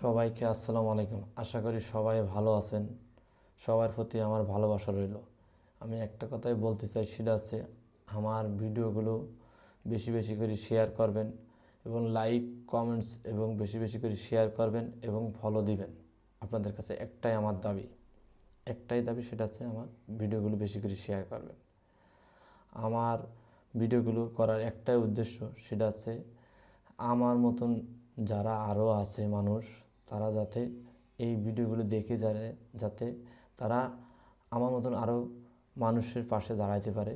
সবাইকে আসসালামু আলাইকুম। আশা করি সবাই ভালো আছেন। সবার প্রতি আমার ভালোবাসা রইল। আমি একটা কথাই বলতে চাই, সেটা হচ্ছে আমার ভিডিওগুলো বেশি বেশি করে শেয়ার করবেন এবং লাইক কমেন্টস এবং বেশি বেশি করে শেয়ার করবেন এবং ফলো দিবেন। আপনাদের কাছে একটাই আমার দাবি, সেটা হচ্ছে আমার ভিডিওগুলো বেশি করে শেয়ার করবেন। আমার ভিডিওগুলো করার একটাই উদ্দেশ্য, সেটা হচ্ছে আমার মতন যারা আরও আছে মানুষ, তারা যাতে এই ভিডিওগুলো দেখে যাতে তারা আমার মতন আরও মানুষের পাশে দাঁড়াইতে পারে,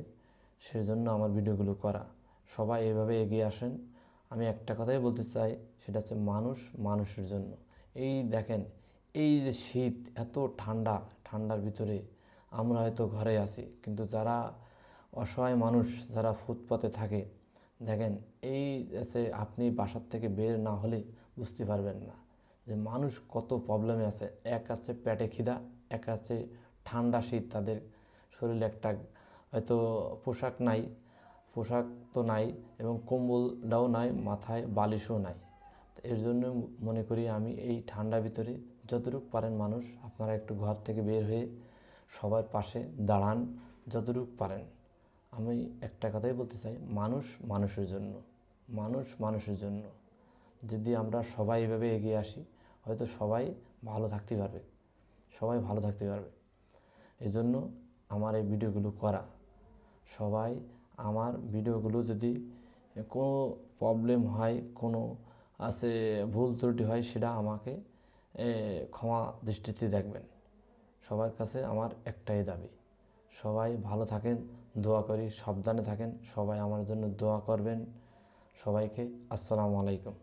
সেজন্য আমার ভিডিওগুলো করা। সবাই এভাবে এগিয়ে আসেন। আমি একটা কথাই বলতে চাই, সেটা হচ্ছে মানুষ মানুষের জন্য। এই দেখেন, এই যে শীত, এত ঠান্ডার ভিতরে আমরা হয়তো ঘরে আছি, কিন্তু যারা অসহায় মানুষ, যারা ফুটপাতে থাকে, দেখেন এই আছে, আপনি বাসার থেকে বের না হলে বুঝতে পারবেন না যে মানুষ কত প্রবলেমে আছে। এক আছে পেটে খিদা, এক আছে ঠান্ডা শীত, তাদের শরীরে একটা হয়তো পোশাক তো নাই এবং কম্বলটাও নাই, মাথায় বালিশও নাই। তো এর জন্য মনে করি আমি এই ঠান্ডার ভিতরে যতটুকু পারেন মানুষ, আপনারা একটু ঘর থেকে বের হয়ে সবার পাশে দাঁড়ান যতটুকু পারেন। আমি একটা কথাই বলতে চাই, মানুষ মানুষের জন্য, মানুষ মানুষের জন্য। যদি আমরা সবাই এভাবে এগিয়ে আসি, হয়তো সবাই ভালো থাকতে পারবে। এজন্য আমার এই ভিডিওগুলো করা। সবাই আমার ভিডিওগুলো যদি কোনো প্রবলেম হয়, কোনো ভুল ত্রুটি হয়, সেটা আমাকে ক্ষমা দৃষ্টিতে দেখবেন। সবার কাছে আমার একটাই দাবি, সবাই ভালো থাকেন, দোয়া করি, সাবধানে থাকেন, সবাই আমার জন্য দোয়া করবেন। সবাইকে আসসালামু আলাইকুম।